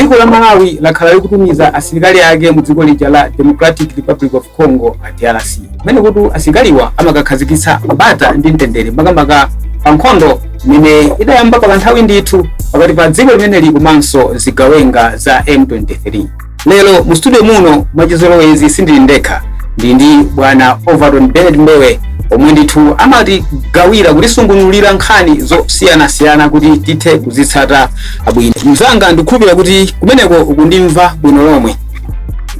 dziko la Malawi lakhala likutumiza asilikali ake mu dziko lija la Democratic Republic of Congo DRC. Mene kuti asilikaliwa amakakhazikitsa bata ndi mtendere makamaka pa nkhondo imene idayamba pa nthawi ndithu pakati pa dziko limeneli komanso zigawenga za M23. Lero mu studio muno mwachizolowezi sindili ndekha, ndi bwana Overton Bernard Mbewe omwe ndithu amatigawira kutisungunulira nkhani zosiyanasiyana kuti tithe kuzitsata abwino. Mzanga ndikhulupirira kuti kumeneko ukundimva bwino lomwe.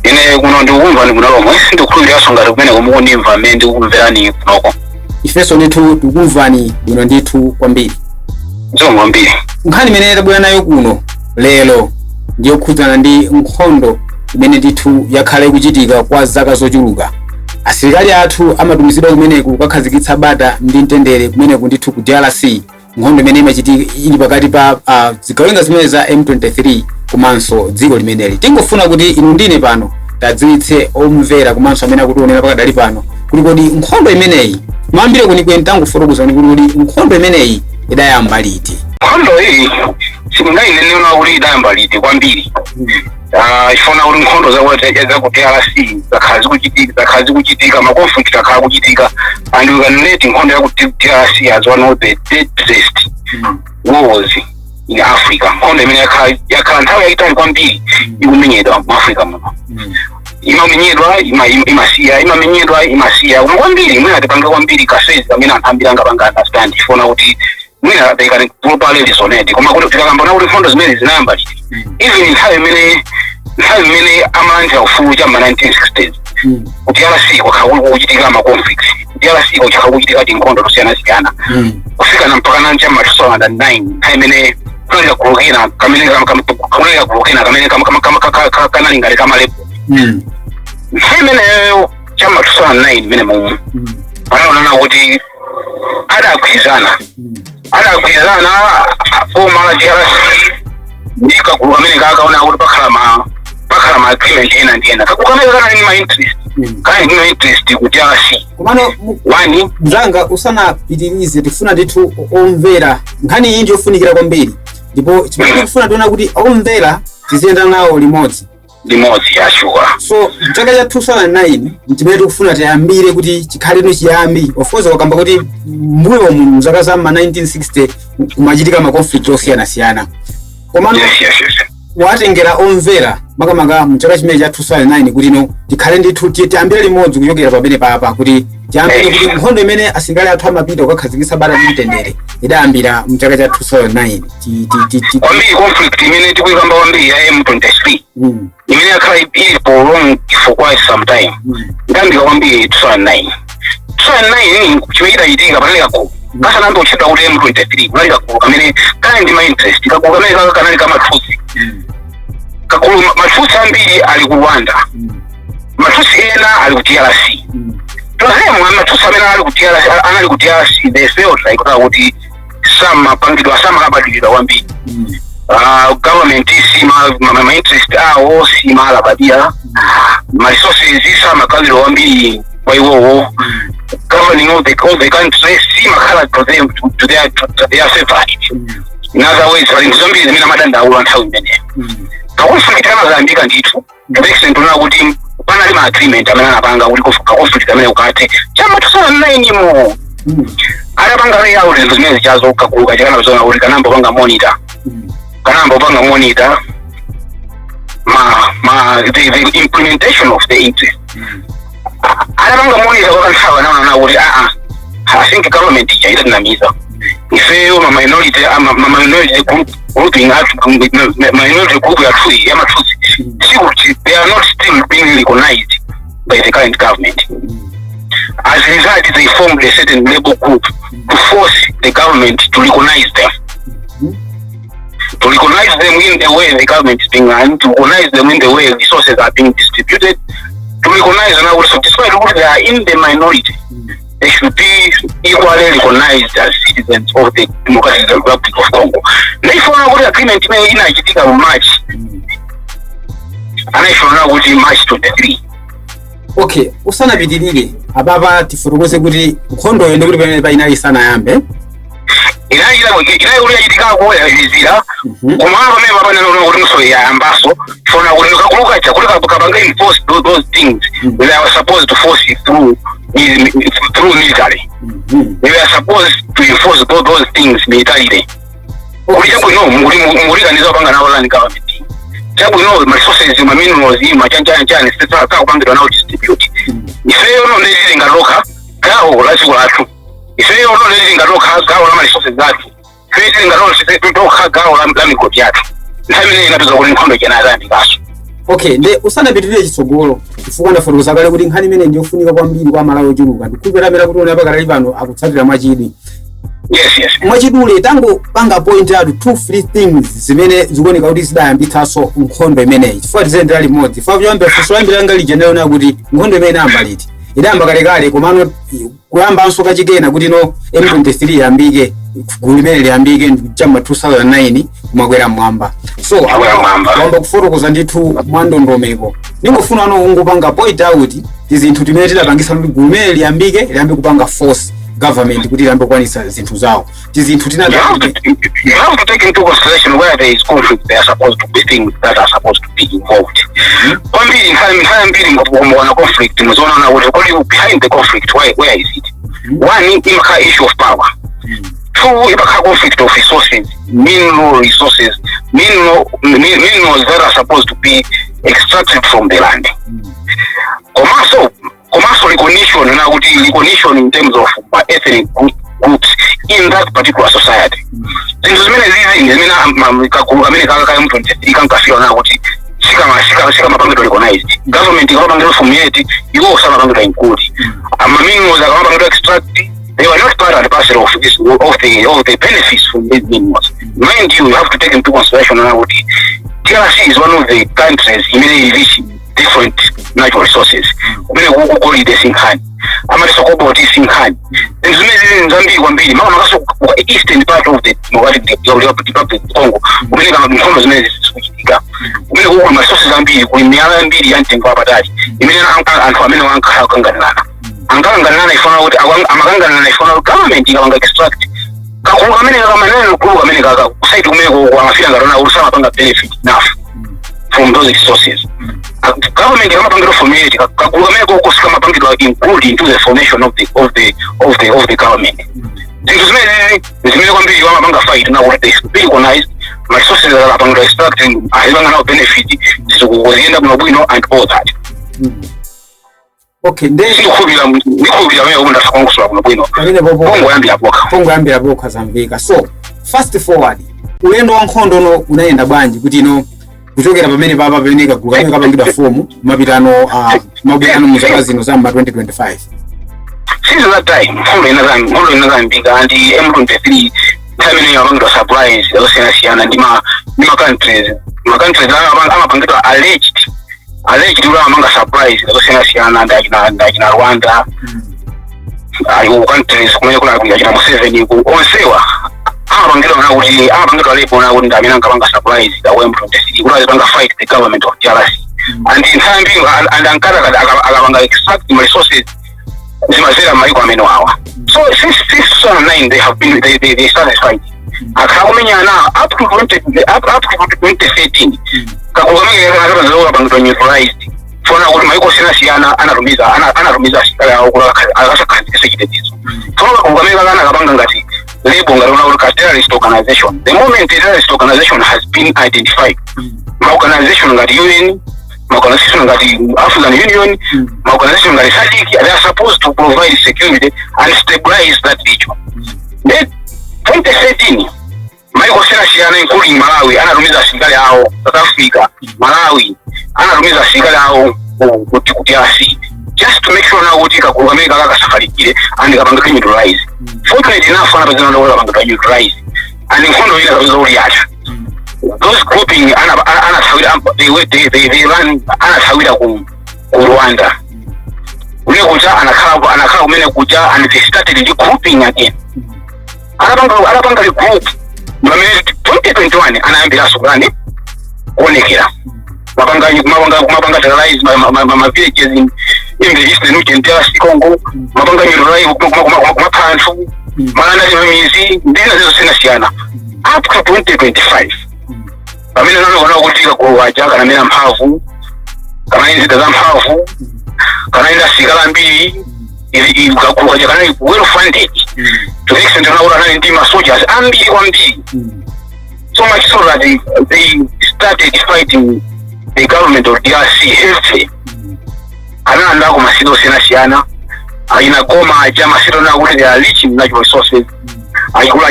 Ine kuno ndikumva ni bwino lomwe, ndikhulupirira ngati kumeneko mukundimva amene ndikumverani kunoko. Ifenso ndithu tikumvani bwino ndithu kwambiri. Kwambiri. Nkhani imene tabwera nayo kuno lero ndiyokhudzana ndi nkhondo imene ndithu yakhala ikuchitika kwa zaka zochuluka. Asilikali athu amatumizidwa kumeneko kukakhazikitsa bata ndi mtendere kumeneko ndithu ku DRC, nkhondo imene imachitika ili pakati pa zigawenga zimene za M23 komanso dziko limeneli. Tingofuna kuti inu ndine pano tadziwitse omvera komanso amene akutionera pakadali pano kuti kodi nkhondo imeneyi mwambire kunikweni tangofotokoza kuti nkhondo imeneyi idayamba liti. Nkhondo iyi sindingainenera kuti idayamba liti kwambiri. Ifuna kuti nkhondo za ku DRC zakhazi kuchitika makonflict akhala kuchitika, and we can let nkhondo ya ku DRC as one of the deadliest wars in Africa. Nkhondo imene yakhala nthawi yayitali kwambiri ikumenyedwa mu Africa muno. Imamenyedwa imasiya kwambiri, mwina tipanga kwambiri kasezi amene anthu ambiri angapanga understand. Ifuna kuti mwina they can properly resonate koma kuti tikakambana kuti nkhondo zimene zinayamba liti, even nthawi imene amanja ufulu cha ma 1960s kuti DRC kwakhala kuchitika ma conflicts, DRC kwakhala kuchitika nkhondo zosiyanasiyana kufika mpaka na cha 2009 nthawi imene kuleka kulukena kamene kanalingali kamalepo nthawi imeneyo cha 2009 imene mumu anaonana kuti adagwirizana omala DRC ndikagulu kamene kakaona kuti pakhala ma agreement ena ndi ena kakukamene kanali ma interest ku DRC. Komano wani mzanga usanapitirize tifuna ndithu omvera nkhani iyi ndiyofunikira kwambiri, ndipo chimene tikufuna tiona kuti omvera tiziyenda nawo limodzi yashuka. So chaka cha 2009 chimene tikufuna tiyambire kuti chikhale no chiyambi. Of course wakamba kuti mbuyo mu zaka za 1960 kumachitika ma conflict osiyana-siyana. Komano watengera omvera makamaka mu chaka chimene cha 2009 kuti no tikhale ndithu tiyambire limodzi kuchokera pamene papa kuti tiyambire kuti nkhondo imene asilikali athu amapita kukakhazikitsa bata ndi mtendere idayambira mu chaka cha 2009. Kwambiri conflict imene tikuyikamba kwambiri ya M23 imene yakhala ili prolonged for quite some time ndambika kwambiri 2009 chimene idachitika panalika ku kasanambe uchedwa kuti M23 kunalika ku kamene kali ndi ma interest kakulu kamene kanali kamathusi kakulu mathusi ambiri ali ku Rwanda, mathusi ena ali ku DRC. Tozemu mathusi amene anali ku DRC they felt like kuti samapangidwa samakabadilidwa kwambiri. Government ma interest awo simalabadira, ma resources samakabidwa kwambiri kwa iwowo. Governing all the country simakhala to them to their favorite. In other words, zambiri zimene amadandaulo nthawi imeneyo. Kakonfliktana zambika ndithu to the extent kuti panali ma agreement amene anapanga kuti conflict amene ukati chama 2009 mo anapanga layout zimene zichazo kakuluka chakana zona kuti kanamba panga monitor the implementation of the interest. Anapanga monitor kwa kansawa na kuti I think government ichaitanamiza ifeyo ma minority grouping minority group ya mathusi they are not still being recognized by the current government. As a result, they formed a certain labor group to force the government to recognize them. To recognize them in the way the government is being run, to recognize them in the way resources are being distributed, to recognize them also, despite what they are in the minority, they should be equally recognized as citizens of the Democratic Republic of Congo. Naifona kuti agreement imene inachitika mu March. Anaifona kuti March 23. Okay, usanapitirire ababa tifotokoze kuti nkhondo yende kuti pamene painali sanayambe. ila uli yajitikako yazira kumwana pamene papana kuti muso ya ambaso fona kuti nikakuluka cha kuti kapanga enforce those things we are supposed to force it through military. We are supposed to enforce those things militarily. Kuli chabu no muri kaniza panga na wala government. Chabu no resources ma minerals ma chanja sasa ka kupangirwa na distribute. Ifeyo no ndezi ngaloka gawo latu. Ifeyo no ndezi ngaloka gawo la resources zatu. Ifeyo ngaloka sisi tutoka gawo la mikoti yatu. Ntamene inatuza kuti Nkhondo jana zandi kaso. Okay, nde usana bitirire chitsogolo chifukwa ndafotokoza kale kuti nkhani imene ndiyofunika kwambiri kwa Malawi ochuluka ndikuperamera kuti ona pakali pano akutsatira mwachidwi. Yes. Mwachidule tango panga point out 2-3 things zimene zikuoneka kuti zidayambitsaso Nkhondo imeneyi chifukwa tizendera limodzi fa vyombe fusoyambira ngali general kuti Nkhondo imene amba liti idamba kalekale komano kuyambanso kachikena kuti no M23 yambike gulu limene liyambike chama 2009 kumakwera mwamba so wamba kufotokoza ndithu mwandondomeko ningofuna ano ungopanga point out tizinthu timene tidapangisa kuti gulu limene liyambike kupanga force government kuti lambe kwanisa zinthu zawo tizinthu tina you have to take into consideration where there is conflict. There are supposed to be things that are supposed to be involved. Kwambiri mbili ngokuona conflict mzona na what behind the conflict where is it? One imaka issue of power. Two imaka conflict of resources, mineral resources, minerals that are supposed to be extracted from the land. Komanso recognition in terms of ethnic groups in that particular society. Zinto zimene zimene kaka mtu kankafira na kuti shika mapangito recognized. Government ikapangito formulate iko usama mapangito include. Minerals akapangito extract, they were not part and parcel of this of the benefits from these minerals. Mind you have to take into consideration na kuti DRC is one of the countries immediately rich different natural resources. Kumene kukukoli the sinkhani. Amali sokobo ti sinkhani. Nzimezi nzambi kwambiri. Mama makaso eastern part of the Republic of Congo. Kumene kama Nkhondo zimezi zikuchitika. Kumene kukuli resources zambiri kuli miyala mbiri yantengo abatali. Imene anthu amene wankhala kanganana. Angalanganana ifana kuti amakanganana ifana government ikawanga extract. Kakunga amene kamanene kulu amene kaka site kumene kwa mafika ngarona ulusama panga benefit enough from those resources. Government kamapangiro formulate kakulumeko kusika mapangiro include into the formation of the government. Zinto zimene kwambiri wamapanga fight na what they recognize resources that are pangiro extracting ahibanga na benefit zikuzienda kunobwino and all that. Okay, then nikubira wewe unda konkusula kunobwino. Pongo yambira boka Zambika. So, fast forward. Ulendo wa Nkhondo no unaenda bwanji kuti no kuchokera pamene baba peneka gulu kapangidwa fomu mapitano muzaka zino zamba 2025. Since that time Nkhondo inazambika and M23 time yapangidwa supplies yosiyana ndi ma countries amapangidwa alleged ula amanga supplies yosiyana ndakina Rwanda ayo countries kumene kuna Museveni onsewa amapangidwa lebo na kuti ndamina nkapanga supplies da M23 kuti azipanga fight the government of DRC and in time being and ankara akapanga extract resources zimazera maiko amene wawa. So since 2009 they started fighting. Akakumenyana up to 2013 kakumenyana akapanga pangidwa neutralized fona kuti maiko siyana anarumiza asikali awo kula akasakhanzikisa chitetezo. Fona kakumenyana kana akapanga ngati label ngati terrorist organization. The moment the terrorist organization has been identified, my organization ngati UN, my organization ngati African Union, my organization ngati Chake, they are supposed to provide security and stabilize that region. Then 2013, my organization including Malawi anarumiza asikali awo South Africa, Malawi anarumiza asikali awo kuti DRC. Just to make sure na kuti kakugameka kakasafalikire and kapanga neutralize. Fortunately enough anapezana na kapanga neutralize and Nkhondo ina kabizo uliacha. Those grouping anasawira they run anasawira ku Rwanda. Ule kuja anakhala kumene kuja and they started the grouping again. Anapanga the group. Mwamene 2021 anaambira sokani kuonekera. Mapanga terrorize my villages in the eastern region DRC Congo, mapanga neutralize kumapantu malanda chimamizi ndina zizo sinasiyana up to 2025 pamene nano kutika kuwaja kana mena mphamvu kana inzida za mphamvu kana ina Asilikali mbiri ili kukaja kana well funded to the extent that there are soldiers ambiri kwambiri so much so that they started fighting the government of DRC heavily ananda ko masiro sinasiyana aina goma aja masiro na kuti they are rich in natural resources ayikula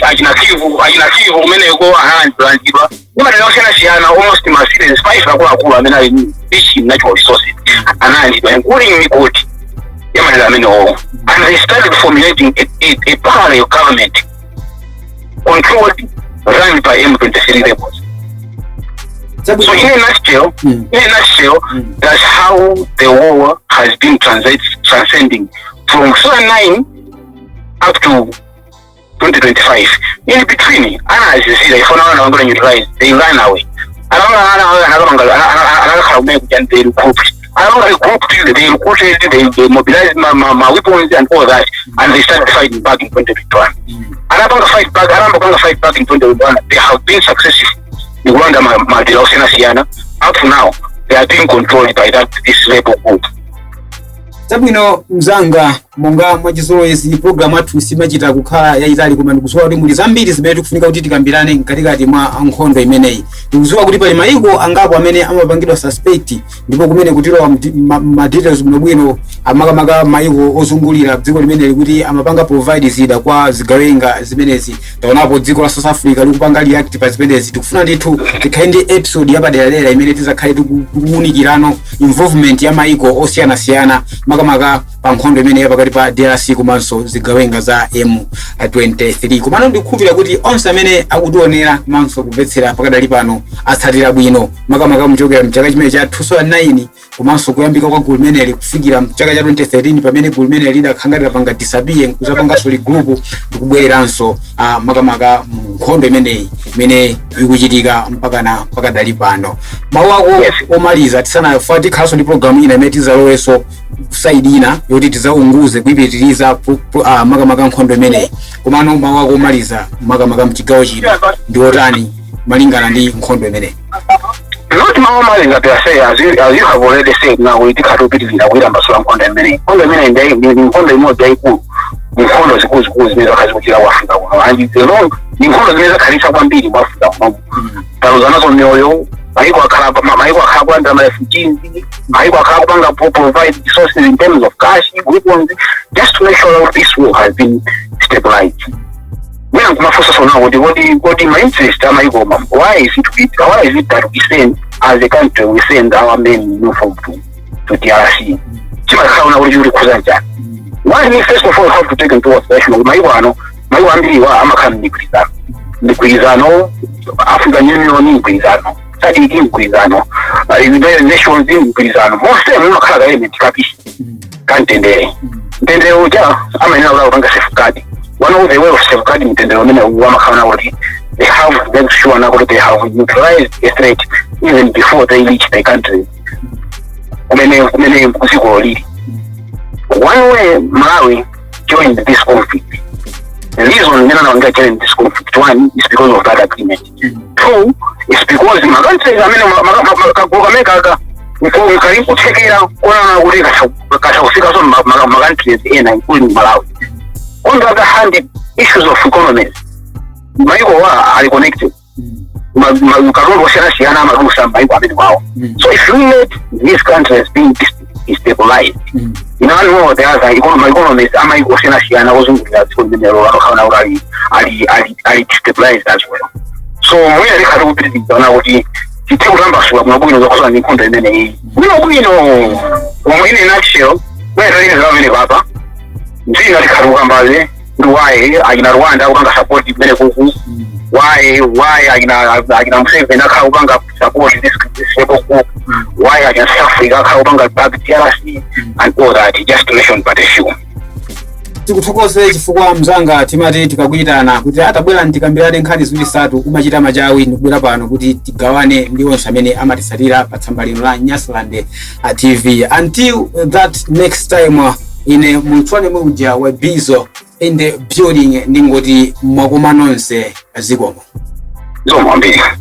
aina kivu kumene yuko ahandlandidwa imatenda sinasiyana almost masiro is 5 akulu amene ali rich in natural resources ahandlandidwa including migodi yamatenda amene owo and they started formulating a parallel government controlled run by M23 rebels. So in a nutshell, that's how the war has been transcending from 2009 up to 2025. In between, as you see, if I'm going to utilize, they ran away. They mobilized my weapons and all that, and they started fighting back in 2021. And I'm going to fight back in 2021. They have been successful. Rwanda up to now they are being controlled by this rebel group. Sabino mzanga monga mwachizolowezi program athu simachita kukhala yayitali koma ndikudziwa kuti muli zambiri zimene tikufunika kuti tikambirane mkatikati mwa nkhondo imeneyi. Ndikudziwa kuti pali mayiko angapo amene amapangidwa suspect ndipo kumene kutilowa ma details bwino amakamaka mayiko ozungulira dziko limeneli kuti amapanga provide zida kwa zigawenga zimenezi. Taonapo dziko la South Africa likupanga react pa zimenezi. Tikufuna ndithu tikhale ndi episode yapaderadera imene tizakhale tikuwunikirano involvement ya mayiko osiyanasiyana makamaka pa nkhondo imene yapakati pa DRC komanso zigawenga za M23. Komano ndikukhulupirira kuti onse amene akutionera komanso kumvetsera pakadali pano atsatira bwino makamaka mchokera mchaka chimene cha 2009 komanso kuyambika kwa gulu limeneli kufikira mchaka cha 2013 pamene gulu limeneli lidakhangatira panga disappear kuzapanganso li group ndikubwereranso makamaka nkhondo imeneyi imene ikuchitika mpaka pakadali pano. Mawu ako omaliza tisanafa tikhalanso ndi program ina imene tizaloweso side ina yoti tizaunguze kuipitiriza makamaka nkhondo imeneyi. Komano mawu ako omaliza makamaka mchigawo chino ndi otani malingana ndi nkhondo imeneyi? Not my maliza per se, as you have already said now, we take a bit in the way and basura nkhondo imeneyi. Nkhondo imeneyi ndi nkhondo imodzi yayikulu. Nkhondo zikulu zimene zakhazimuchira Afrika kuno. And the long nkhondo zimene zakhalisa kwambiri mu Afrika kuno. Taluza nazo mioyo mayiko akhala kwanda ma refugees, mayiko akhala kupanga provide resources in terms of cash, weapons, just to make sure that this war has been stabilized. When I'm focused on what my interest am I go, why is it that we send as a country we send our men uniform to DRC? Why we first of all have to take into consideration my one Nikwizano, African Union Nikwizano, Sadi Nikwizano, United Nations Nikwizano, most of them no kala element kapishi. Kantende. Tende uja amena ula upanga safeguard. One of the way of safeguarding tende umena uwamakana wali. They have them sure now that they have neutralized a threat even before they reach the country. Umene kusiko wali. One way Malawi joined this conflict. The reason they're not getting this conflict, one, is because of that agreement. Two, is because my country is including Malawi. On the other hand, the issues of economies, are connected. So if we let these countries being stabilized, in one more the other economies are stabilized as well. So we are in a nutshell, why I in Rwanda support the why I can support this rebel group, why I can Africa back DRC and all that, just to mention but a few. Tikuthokoze chifukwa mzanga timati tikakuitana kuti atabwera ntikambirane nkhani ziwiri zitatu kumachita machawi ndikubwera pano kuti tigawane ndi onse amene amatisatira pa tsamba lino la Nyasaland TV. Until that next time, ine mutwane muja wa Bizo in the building ndingoti mwakoma nonse zikomo. Zomwambia.